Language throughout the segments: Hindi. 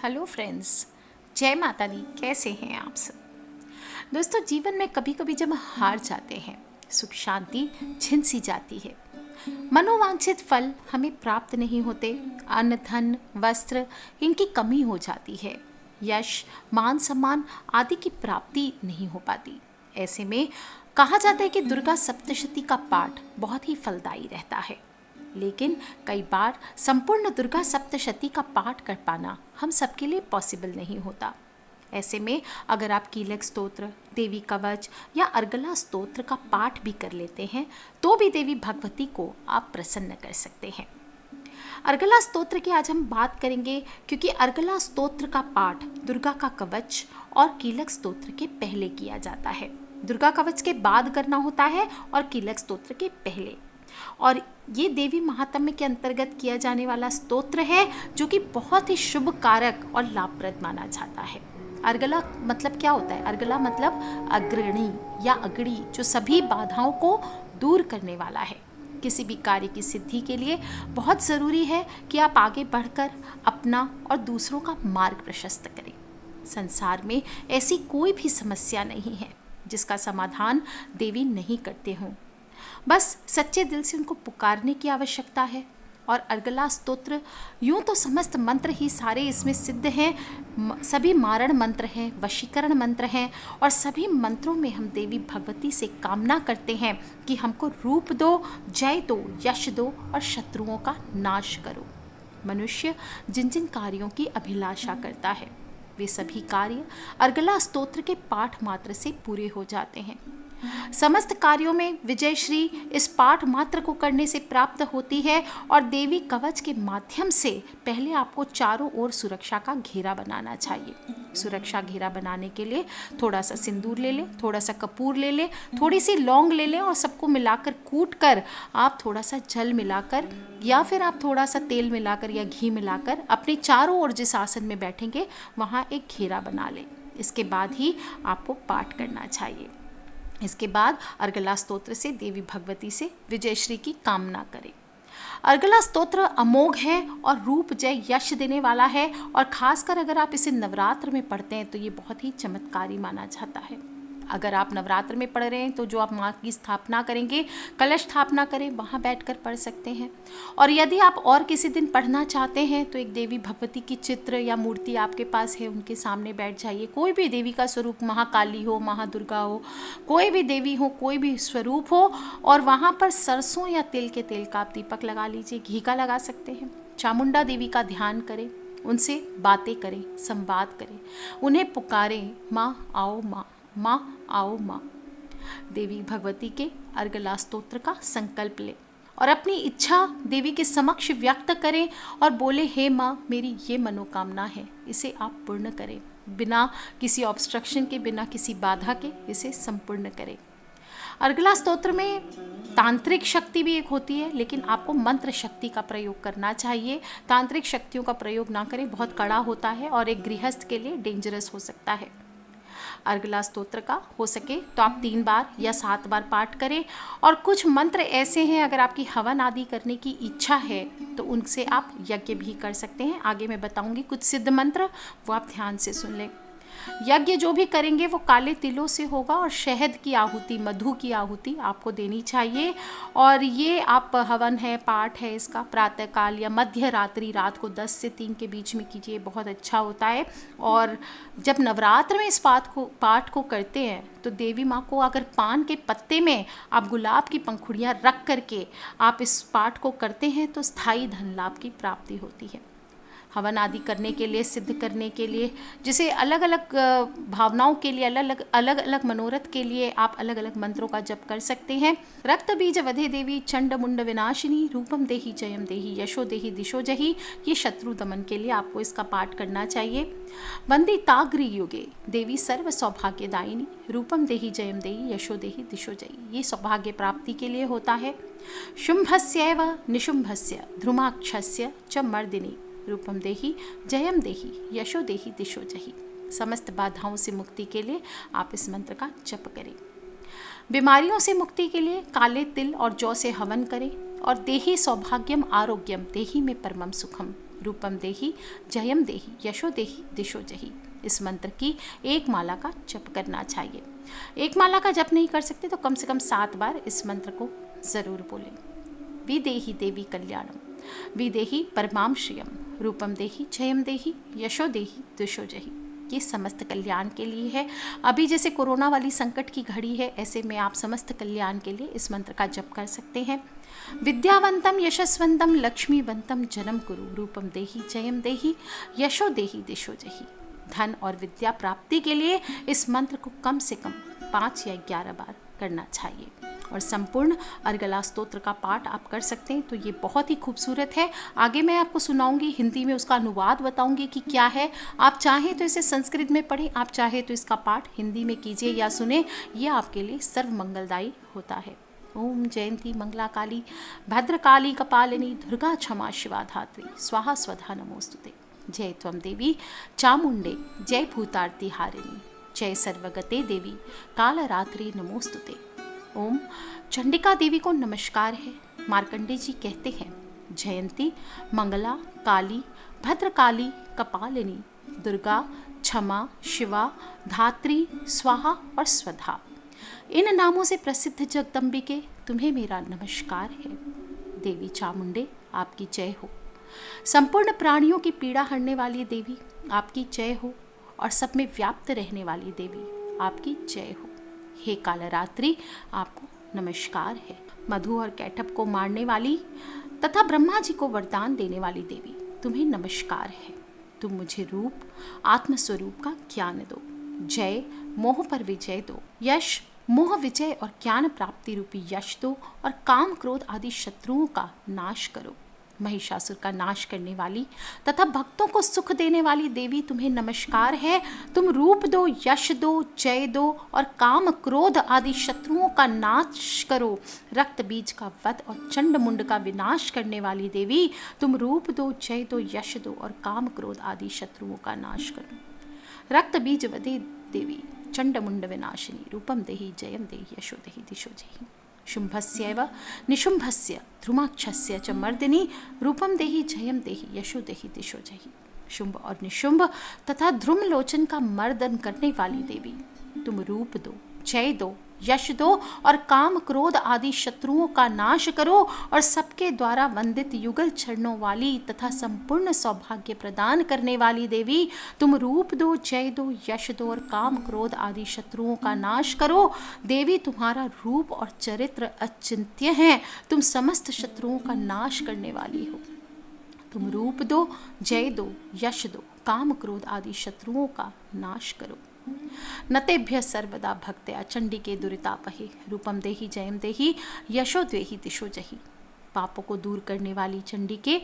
हेलो फ्रेंड्स, जय माता दी। कैसे हैं आप सब? दोस्तों, जीवन में कभी कभी जब हम हार जाते हैं, सुख शांति छिन सी जाती है, मनोवांछित फल हमें प्राप्त नहीं होते, अन्न धन वस्त्र इनकी कमी हो जाती है, यश मान सम्मान आदि की प्राप्ति नहीं हो पाती। ऐसे में कहा जाता है कि दुर्गा सप्तशती का पाठ बहुत ही फलदायी रहता है। लेकिन कई बार संपूर्ण दुर्गा सप्तशती का पाठ कर पाना हम सबके लिए पॉसिबल नहीं होता। ऐसे में अगर आप कीलक स्तोत्र, देवी कवच या अर्गला स्तोत्र का पाठ भी कर लेते हैं तो भी देवी भगवती को आप प्रसन्न कर सकते हैं। अर्गला स्तोत्र की आज हम बात करेंगे, क्योंकि अर्गला स्तोत्र का पाठ दुर्गा का कवच और कीलक स्तोत्र के पहले किया जाता है। दुर्गा कवच के बाद करना होता है और कीलक स्तोत्र के पहले। और ये देवी महात्म्य के अंतर्गत किया जाने वाला स्तोत्र है जो कि बहुत ही शुभ कारक और लाभप्रद माना जाता है। अर्गला मतलब क्या होता है? अर्गला मतलब अग्रणी या अगड़ी, जो सभी बाधाओं को दूर करने वाला है। किसी भी कार्य की सिद्धि के लिए बहुत ज़रूरी है कि आप आगे बढ़कर अपना और दूसरों का मार्ग प्रशस्त करें। संसार में ऐसी कोई भी समस्या नहीं है जिसका समाधान देवी नहीं करते हों। बस सच्चे दिल से उनको पुकारने की आवश्यकता है। और अर्गला स्तोत्र यूँ तो समस्त मंत्र ही सारे इसमें सिद्ध हैं, सभी मारण मंत्र हैं, वशीकरण मंत्र हैं, और सभी मंत्रों में हम देवी भगवती से कामना करते हैं कि हमको रूप दो, जय दो, यश दो और शत्रुओं का नाश करो। मनुष्य जिन जिन कार्यों की अभिलाषा करता है वे सभी कार्य अर्गला स्तोत्र के पाठ मात्र से पूरे हो जाते हैं। समस्त कार्यों में विजय श्री इस पाठ मात्र को करने से प्राप्त होती है। और देवी कवच के माध्यम से पहले आपको चारों ओर सुरक्षा का घेरा बनाना चाहिए। सुरक्षा घेरा बनाने के लिए थोड़ा सा सिंदूर ले लें, थोड़ा सा कपूर ले लें, थोड़ी सी लौंग ले लें और सबको मिलाकर कूट कर आप थोड़ा सा जल मिलाकर या फिर आप थोड़ा सा तेल मिलाकर या घी मिलाकर अपने चारों ओर जिस आसन में बैठेंगे वहाँ एक घेरा बना लें। इसके बाद ही आपको पाठ करना चाहिए। इसके बाद अर्गला स्तोत्र से देवी भगवती से विजयश्री की कामना करें। अर्गला स्तोत्र अमोघ है और रूप जय यश देने वाला है, और खासकर अगर आप इसे नवरात्र में पढ़ते हैं तो ये बहुत ही चमत्कारी माना जाता है। अगर आप नवरात्र में पढ़ रहे हैं तो जो आप माँ की स्थापना करेंगे, कलश स्थापना करें, वहाँ बैठकर पढ़ सकते हैं। और यदि आप और किसी दिन पढ़ना चाहते हैं तो एक देवी भगवती की चित्र या मूर्ति आपके पास है, उनके सामने बैठ जाइए। कोई भी देवी का स्वरूप, महाकाली हो, महादुर्गा हो, कोई भी देवी हो, कोई भी स्वरूप हो, और वहाँ पर सरसों या तिल के तेल का आप दीपक लगा लीजिए, घी का लगा सकते हैं। चामुंडा देवी का ध्यान करें, उनसे बातें करें, संवाद करें, उन्हें पुकारें, माँ आओ, माँ माँ आओ माँ। देवी भगवती के अर्गला स्तोत्र का संकल्प लें और अपनी इच्छा देवी के समक्ष व्यक्त करें और बोले, हे माँ, मेरी ये मनोकामना है, इसे आप पूर्ण करें। बिना किसी ऑब्स्ट्रक्शन के, बिना किसी बाधा के इसे संपूर्ण करें। अर्गला स्तोत्र में तांत्रिक शक्ति भी एक होती है, लेकिन आपको मंत्र शक्ति का प्रयोग करना चाहिए। तांत्रिक शक्तियों का प्रयोग ना करें, बहुत कड़ा होता है और एक गृहस्थ के लिए डेंजरस हो सकता है। अर्गला स्तोत्र का हो सके तो आप 3 बार या 7 बार पाठ करें। और कुछ मंत्र ऐसे हैं, अगर आपकी हवन आदि करने की इच्छा है तो उनसे आप यज्ञ भी कर सकते हैं। आगे मैं बताऊंगी कुछ सिद्ध मंत्र, वो आप ध्यान से सुन लें। यज्ञ जो भी करेंगे वो काले तिलों से होगा और शहद की आहुति, मधु की आहुति आपको देनी चाहिए। और ये आप हवन है, पाठ है, इसका प्रातःकाल या मध्य रात्रि, रात को 10 से 3 के बीच में कीजिए, बहुत अच्छा होता है। और जब नवरात्र में इस पाठ को करते हैं तो देवी माँ को अगर पान के पत्ते में आप गुलाब की पंखुड़ियाँ रख करके आप इस पाठ को करते हैं तो स्थायी धन लाभ की प्राप्ति होती है। हवन आदि करने के लिए, सिद्ध करने के लिए, जिसे अलग अलग भावनाओं के लिए, अलग अलग मनोरथ के लिए आप अलग अलग मंत्रों का जप कर सकते हैं। रक्त बीज वधे देवी चंड मुंड विनाशिनी रूपम देही जयम देही यशो देही दिशो जही, ये शत्रु दमन के लिए आपको इसका पाठ करना चाहिए। वंदी ताग्री युगे देवी सर्व सौभाग्यदायिनी रूपम देही जयम देही यशो देही दिशो जही, ये सौभाग्य प्राप्ति के लिए होता है। शुंभस्यैव निशुंभस्य ध्रुमाक्षस्य च मर्दिनी रूपम देही जयम देही यशो देही दिशो जही, समस्त बाधाओं से मुक्ति के लिए आप इस मंत्र का जप करें। बीमारियों से मुक्ति के लिए काले तिल और जौ से हवन करें। और देही सौभाग्यम आरोग्यम देही में परमम सुखम रूपम देही जयम देही यशो देही दिशो जही। इस मंत्र की एक माला का जप करना चाहिए। एक माला का जप नहीं कर सकते तो कम से कम 7 बार इस मंत्र को ज़रूर बोलें। विदेही देवी कल्याणम, विदेही परमाम श्रियम, रूपम देही जयम देही यशो देही दिशो जही। ये समस्त कल्याण के लिए है। अभी जैसे कोरोना वाली संकट की घड़ी है, ऐसे में आप समस्त कल्याण के लिए इस मंत्र का जप कर सकते हैं। विद्यावंतम यशस्वंतम लक्ष्मीवंतम जन्म कुरु, रूपम देही जयम देही यशो देही दिशो जही। धन और विद्या प्राप्ति के लिए इस मंत्र को कम से कम 5 या 11 बार करना चाहिए। और संपूर्ण अर्गला स्तोत्र का पाठ आप कर सकते हैं, तो ये बहुत ही खूबसूरत है। आगे मैं आपको सुनाऊंगी, हिंदी में उसका अनुवाद बताऊंगी कि क्या है। आप चाहें तो इसे संस्कृत में पढ़ें, आप चाहें तो इसका पाठ हिंदी में कीजिए या सुने, यह आपके लिए सर्व मंगलदायी होता है। ओम जयंती मंगला काली भद्रकाली कपालिनी दुर्गा क्षमा शिवा धात्री स्वाहा स्वधा नमोस्तुते। जय त्वं देवी चामुंडे जय भूतार्ति हारिणी जय सर्वगते देवी कालरात्रि नमोस्तुते। ओम चंडिका देवी को नमस्कार है। मार्कंडे जी कहते हैं, जयंती मंगला काली भद्रकाली कपालिनी दुर्गा क्षमा शिवा धात्री स्वाहा और स्वधा, इन नामों से प्रसिद्ध जगदम्बिके तुम्हें मेरा नमस्कार है। देवी चामुंडे आपकी जय हो। संपूर्ण प्राणियों की पीड़ा हरने वाली देवी आपकी जय हो। और सब में व्याप्त रहने वाली देवी आपकी जय हो। हे कालरात्रि आपको नमस्कार है। मधु और कैटभ को मारने वाली तथा ब्रह्मा जी को वरदान देने वाली देवी तुम्हें नमस्कार है। तुम मुझे रूप आत्मस्वरूप का ज्ञान दो। जय मोह पर विजय दो। यश मोह विजय और ज्ञान प्राप्ति रूपी यश दो। और काम क्रोध आदि शत्रुओं का नाश करो। महिषासुर का नाश करने वाली तथा भक्तों को सुख देने वाली देवी तुम्हें नमस्कार है। तुम रूप दो, यश दो, जय दो और काम क्रोध आदि शत्रुओं का नाश करो। रक्त बीज का वध और चंड मुंड का विनाश करने वाली देवी तुम रूप दो, जय दो, यश दो और काम क्रोध आदि शत्रुओं का नाश करो। रक्त बीज वधे देवी चंड मुंड विनाशिनी रूपम देही जयम देही यशो देही दिशो जही। शुंभस्यैव निशुंभस्य ध्रुमाक्षस्य च मर्दिनी रूपम देही जयम देही यशो देही दिशो जही। शुंभ और निशुंभ तथा ध्रुम लोचन का मर्दन करने वाली देवी तुम रूप दो, जय दो, यश दो और काम क्रोध आदि शत्रुओं का नाश करो। और सबके द्वारा वंदित युगल चरणों वाली तथा संपूर्ण सौभाग्य प्रदान करने वाली देवी तुम रूप दो, जय दो, यश दो और काम क्रोध आदि शत्रुओं का नाश करो। देवी तुम्हारा रूप और चरित्र अचिंत्य है। तुम समस्त शत्रुओं का नाश करने वाली हो। तुम रूप दो, जय दो, यश दो, काम क्रोध आदि शत्रुओं का नाश करो। नतेभ्य सर्वदा भक्त्या चंडिके दुरितापहे रूपम देही जयम देही यशो देही दिशो जही। पापों को दूर करने वाली चंडिके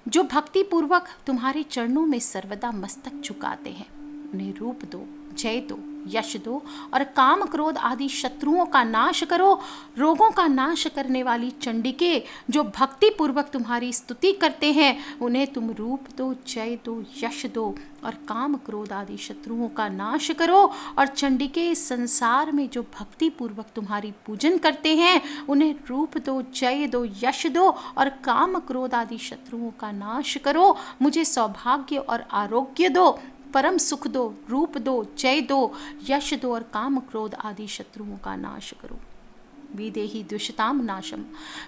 जो भक्ति पूर्वक तुम्हारे चरणों में सर्वदा मस्तक झुकाते हैं, उन्हें रूप दो, जय दो, यश दो और काम क्रोध आदि शत्रुओं का नाश करो। रोगों का नाश करने वाली चंडिके जो भक्ति पूर्वक तुम्हारी स्तुति करते हैं, उन्हें तुम रूप दो, जय दो, यश दो और काम क्रोध आदि शत्रुओं का नाश करो। और चंडिके इस संसार में जो भक्ति पूर्वक तुम्हारी पूजन करते हैं, उन्हें रूप दो, जय दो, यश दो और काम क्रोध आदि शत्रुओं का नाश करो। मुझे सौभाग्य और आरोग्य दो, परम सुख दो, रूप दो, जय दो, यश दो और काम क्रोध आदि शत्रुओं का नाश करो। विदेही दुष्टाम नाशम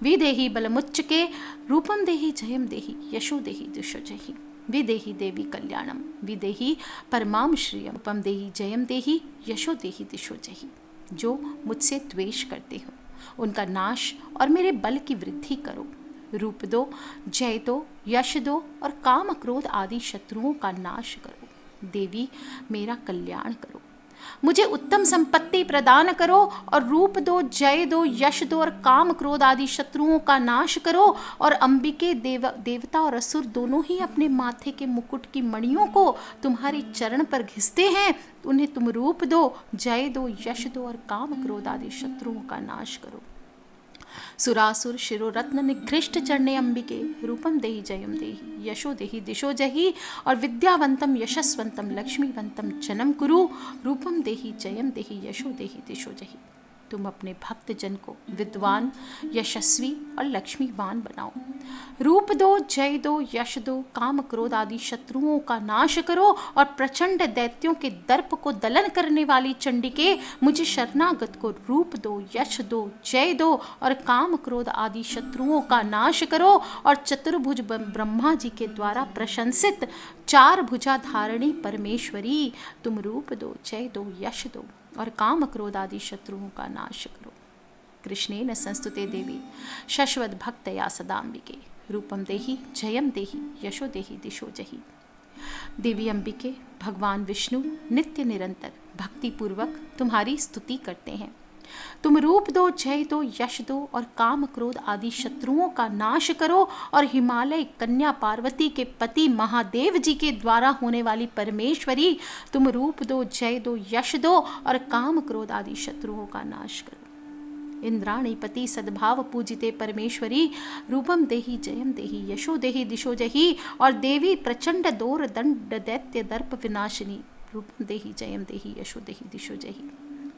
विदेही बलमुच्चके रूपम देही जयम देही यशो देही दिशो जही। विदेही देवी कल्याणम विदेही परमाम श्रियम रूपम देही जयम देही यशो देही दिशो जही। जो मुझसे द्वेष करते हो उनका नाश और मेरे बल की वृद्धि करो। रूप दो, जय दो, यश दो और काम क्रोध आदि शत्रुओं का नाश करो। देवी मेरा कल्याण करो, मुझे उत्तम संपत्ति प्रदान करो और रूप दो, जय दो, यश दो और काम क्रोध आदि शत्रुओं का नाश करो। और अंबिके देवता और असुर दोनों ही अपने माथे के मुकुट की मणियों को तुम्हारे चरण पर घिसते हैं, उन्हें तुम रूप दो, जय दो, यश दो और काम क्रोध आदि शत्रुओं का नाश करो। सुरासुर शिरो रत्न निकृष्ट चरणे अंबिके रूपम देही जयम देही यशो देही दिशो जही। और विद्यावंतम यशस्वंतम लक्ष्मीवंतम जनम कुरु रूपम देही जयम देही यशो देही दिशो जही। तुम अपने भक्त जन को विद्वान, यशस्वी और लक्ष्मीवान बनाओ। रूप दो, जय दो, यश दो, काम क्रोध आदि शत्रुओं का नाश करो और प्रचंड दैत्यों के दर्प को दलन करने वाली चंडिके, मुझे शरणागत को रूप दो, यश दो, जय दो और काम क्रोध आदि शत्रुओं का नाश करो। और चतुर्भुज ब्रह्मा जी के द्वारा प्रशंसित चार भुजा धारणी परमेश्वरी, तुम रूप दो, जय दो, यश दो और काम क्रोध आदि शत्रुओं का नाश करो। कृष्णेन संस्तुते देवी शश्वत भक्तया सदाम्बिके, रूपम देहि, जयम देहि, यशो देहि, दिशो जहि। देवी अंबिके, भगवान विष्णु नित्य निरंतर भक्ति पूर्वक तुम्हारी स्तुति करते हैं। तुम रूप दो, जय दो, यश दो और काम क्रोध आदि शत्रुओं का नाश करो। और हिमालय कन्या पार्वती के पति महादेव जी के द्वारा होने वाली परमेश्वरी, तुम रूप दो, जय दो, यश दो और काम क्रोध आदि शत्रुओं का नाश करो। इंद्राणी पति सद्भाव पूजिते परमेश्वरी, रूपम देहि, जयम देहि, यशो देहि, दिशो जहि। और देवी प्रचंड दौर दंड दैत्य दर्प विनाशिनी, रूपम देहि, जयम देहि, यशो देहि, दिशो जहि।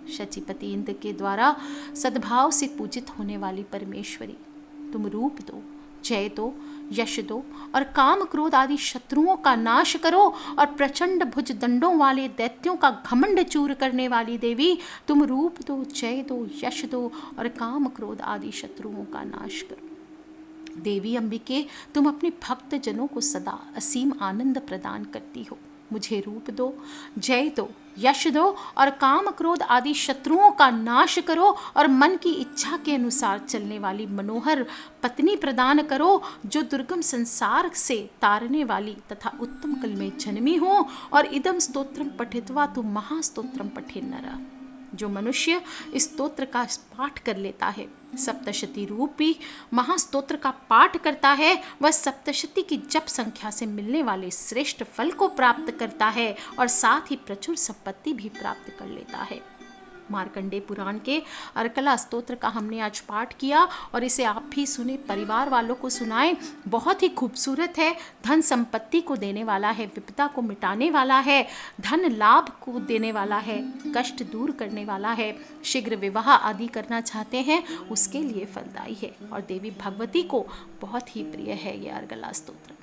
शचीपति इंद्र के द्वारा सद्भाव से पूजित होने वाली परमेश्वरी, तुम रूप दो, जय दो, यश दो और काम क्रोध आदि शत्रुओं का नाश करो। और प्रचंड भुज दंडों वाले दैत्यों का घमंड चूर करने वाली देवी, तुम रूप दो, जय दो, यश दो और काम क्रोध आदि शत्रुओं का नाश करो। देवी अंबिके, तुम अपने भक्त जनों को सदा असीम आनंद प्रदान करती हो। मुझे रूप दो, जय दो, यश दो और काम क्रोध आदि शत्रुओं का नाश करो। और मन की इच्छा के अनुसार चलने वाली मनोहर पत्नी प्रदान करो, जो दुर्गम संसार से तारने वाली तथा उत्तम कुल में जन्मी हो। और इदम स्तोत्रम पठित्वा तु महास्तोत्रम पठे नर, जो मनुष्य इस स्तोत्र का पाठ कर लेता है, सप्तशती रूपी महास्तोत्र का पाठ करता है, वह सप्तशती की जप संख्या से मिलने वाले श्रेष्ठ फल को प्राप्त करता है और साथ ही प्रचुर संपत्ति भी प्राप्त कर लेता है। मार्कंडेय पुराण के अर्कला स्तोत्र का हमने आज पाठ किया और इसे आप भी सुने, परिवार वालों को सुनाएं। बहुत ही खूबसूरत है, धन संपत्ति को देने वाला है, विपदा को मिटाने वाला है, धन लाभ को देने वाला है, कष्ट दूर करने वाला है, शीघ्र विवाह आदि करना चाहते हैं उसके लिए फलदायी है और देवी भगवती को बहुत ही प्रिय है ये अर्गला स्तोत्र।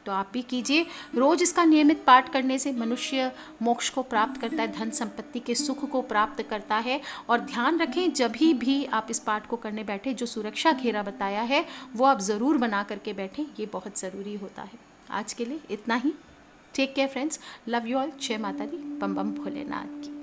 तो आप भी कीजिए। रोज इसका नियमित पाठ करने से मनुष्य मोक्ष को प्राप्त करता है, धन संपत्ति के सुख को प्राप्त करता है। और ध्यान रखें, जब भी आप इस पाठ को करने बैठे, जो सुरक्षा घेरा बताया है वो आप ज़रूर बना करके बैठें, ये बहुत ज़रूरी होता है। आज के लिए इतना ही। Take care friends, love you all, जय माता दी, बम बम भोलेनाथ की।